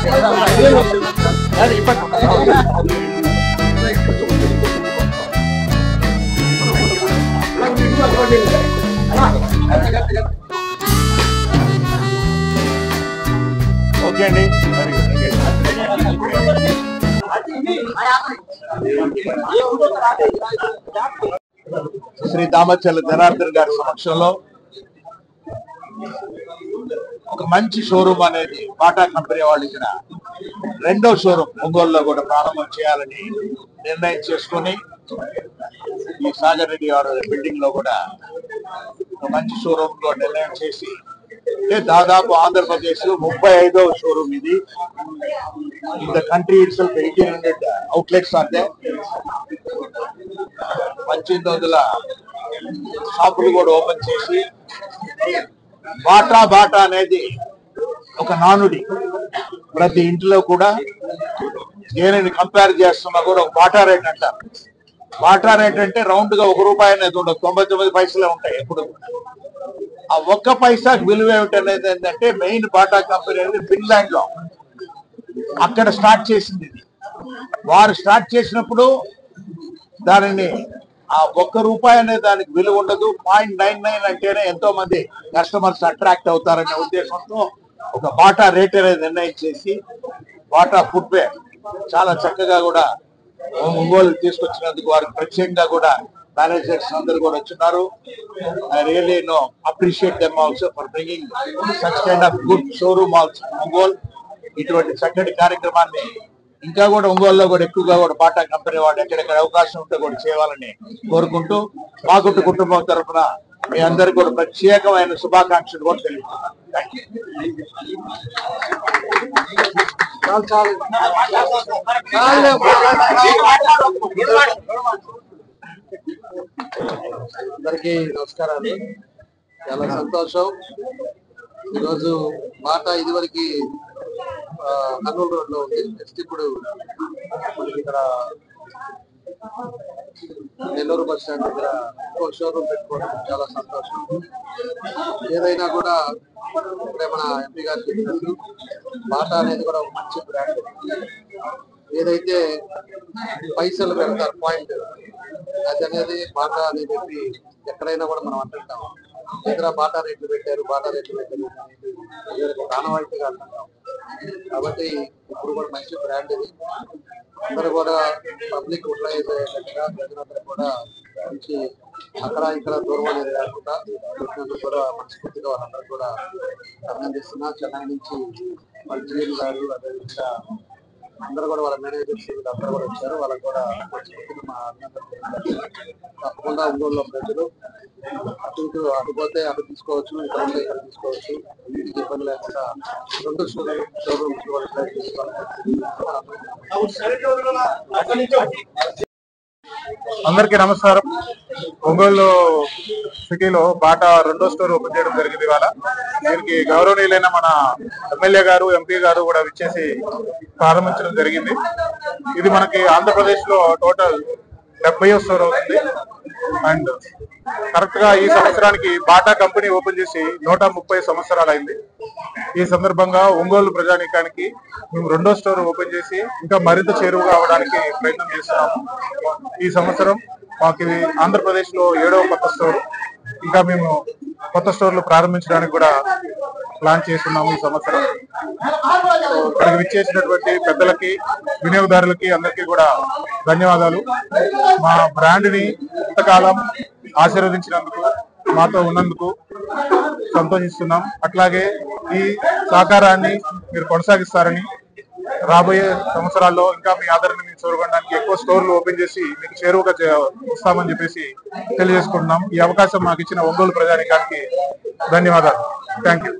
Okay అండి. శ్రీ దామచర్ల జనార్దన్ గారి సమక్షంలో ఒక మంచి షోరూమ్ అనేది బాటా కంపెనీ వాళ్ళు ఇక్కడ రెండో షోరూమ్ ఒంగోలులో కూడా ప్రారంభం చేయాలని నిర్ణయం చేసుకొని ఈ సాగర్ రెడ్డి గారి బిల్డింగ్ లో కూడా ఒక మంచి షోరూమ్ లో నిర్ణయం చేసి దాదాపు ఆంధ్రప్రదేశ్ 35వ షోరూమ్ ఇది. In the country it's 1800 outlets అంటే 1800 షాపులు కూడా ఓపెన్ చేసి బాటా బాటా అనేది ఒక నానుడి. ప్రతి ఇంట్లో కూడా దేనిని కంపేర్ చేస్తున్నా కూడా ఒక బాటా రేట్ అంటారు. బాటా రేట్ అంటే రౌండ్ గా ₹1 అనేది ఉండదు, 99 పైసలే ఉంటాయి ఎప్పుడు. ఆ ఒక్క పైసాకి విలువ ఏమిటనేది ఏంటంటే మెయిన్ బాటా కంపెనీ అనేది ఫిన్లాండ్ లో అక్కడ స్టార్ట్ చేసింది. వారు స్టార్ట్ చేసినప్పుడు దానిని ఆ ₹1 అనే దానికి విలువ ఉండదు. 0.99 అంటేనే ఎంతో మంది కస్టమర్స్ అట్రాక్ట్ అవుతారనే ఉద్దేశంతో ఒక బాటా రేట్ అనేది నిర్ణయం చేసి బాటా ఫుట్వేర్ చాలా చక్కగా కూడా ఒంగోలు తీసుకొచ్చినందుకు వారికి ప్రత్యేకంగా కూడా మేనేజర్స్ అందరూ కూడా వచ్చున్నారు. I really appreciate them also for bringing such kind of good showroom also Ongole. ఇటువంటి చక్కటి కార్యక్రమాన్ని ఇంకా కూడా ఒంగోలులో కూడా ఎక్కువగా కూడా బాటా కంపెనీ వాళ్ళు ఎక్కడెక్కడ అవకాశం ఉంటే కూడా చేయాలని కోరుకుంటూ మా కుటుంబం తరఫున మీ అందరికీ కూడా ప్రత్యేకమైన శుభాకాంక్షలు కూడా తెలుపుతున్నాను. అందరికీ నమస్కారాలు. చాలా సంతోషం. ఈరోజు బాటా ఇదివరకు కర్నూలు రోడ్ లో ఉంది. నెక్స్ట్ ఇప్పుడు ఇక్కడ నెల్లూరు బస్ స్టాండ్ దగ్గర ఇంకో షోరూమ్ పెట్టుకోవడం చాలా సంతోషం. ఏదైనా కూడా ఇప్పుడే మన ఎంపీ గారు చెప్పినట్టు బాటా అనేది కూడా ఒక మంచి బ్రాండ్. ఏదైతే పైసలు పెడతారు పాయింట్ అది అనేది బాటా అని చెప్పి ఎక్కడైనా కూడా మనం అంటుంటాం. దగ్గర బాటా రేట్లు పెట్టారు ప్రాణవాయితీగా అంటుంటాం. కాబట్టి ఇప్పుడు కూడా మంచి బ్రాండ్ ఇది. అందరూ కూడా పబ్లిక్ యూటిలైజ్ అయ్యేటట్టుగా ప్రజలందరూ కూడా మంచి అక్కడ ఇక్కడ దూరం అనేది లేకుండా కూడా మనస్ఫూర్తిగా వాళ్ళందరూ కూడా అభినందిస్తున్నా. చెన్నై నుంచి వాళ్ళ జీఎం గారు అదేవిధంగా అందరూ కూడా వాళ్ళ మేనేజర్స్ అందరూ కూడా వచ్చారు. వాళ్ళకు కూడా మా అభినందనలు. తప్పకుండా ఒంగోలులో ప్రజలు అటు ఇటు అటుపోతే అటు తీసుకోవచ్చు, ఇక్కడ ఉంటే ఇక్కడ తీసుకోవచ్చు. ఇంటికి ఇబ్బంది లేకుండా రెండు షోరూమ్స్ అందరికీ నమస్కారం. ఒంగోలు సిటీలో బాటా రెండో స్టోర్ ఓపెన్ చేయడం జరిగింది. ఇవాళ దీనికి గౌరవనీయులైన మన ఎమ్మెల్యే గారు, ఎంపీ గారు కూడా విచ్చేసి ప్రారంభించడం జరిగింది. ఇది మనకి ఆంధ్రప్రదేశ్ లో టోటల్ 70వ స్టోర్ అవుతుంది. అండ్ కరెక్ట్ గా ఈ సంవత్సరానికి బాటా కంపెనీ ఓపెన్ చేసి 130 సంవత్సరాలు అయింది. ఈ సందర్భంగా ఒంగోలు ప్రజానీకానికి మేము రెండో స్టోర్ ఓపెన్ చేసి ఇంకా మరింత చేరువుగా అవడానికి ప్రయత్నం చేస్తున్నాము. ఈ సంవత్సరం మాకు ఇది ఆంధ్రప్రదేశ్ లో 7వ కొత్త స్టోర్. ఇంకా మేము కొత్త స్టోర్లు ప్రారంభించడానికి కూడా ప్లాన్ చేస్తున్నాము ఈ సంవత్సరం. ఇక్కడికి విచ్చేసినటువంటి పెద్దలకి, వినియోగదారులకి అందరికీ కూడా ధన్యవాదాలు. మా బ్రాండ్ ని ఇంతకాలం ఆశీర్వదించినందుకు, మాతో ఉన్నందుకు సంతోషిస్తున్నాం. అట్లాగే ఈ సహకారాన్ని మీరు కొనసాగిస్తారని, రాబోయే సంవత్సరాల్లో ఇంకా మీ ఆదరణ మీకు చూరగొనడానికి ఎక్కువ స్టోర్లు ఓపెన్ చేసి మీకు చేరువుగా వస్తామని చెప్పేసి తెలియజేసుకుంటున్నాం. ఈ అవకాశం మాకు ఇచ్చిన ఒంగోలు ప్రజానీకానికి ధన్యవాదాలు. Thank you.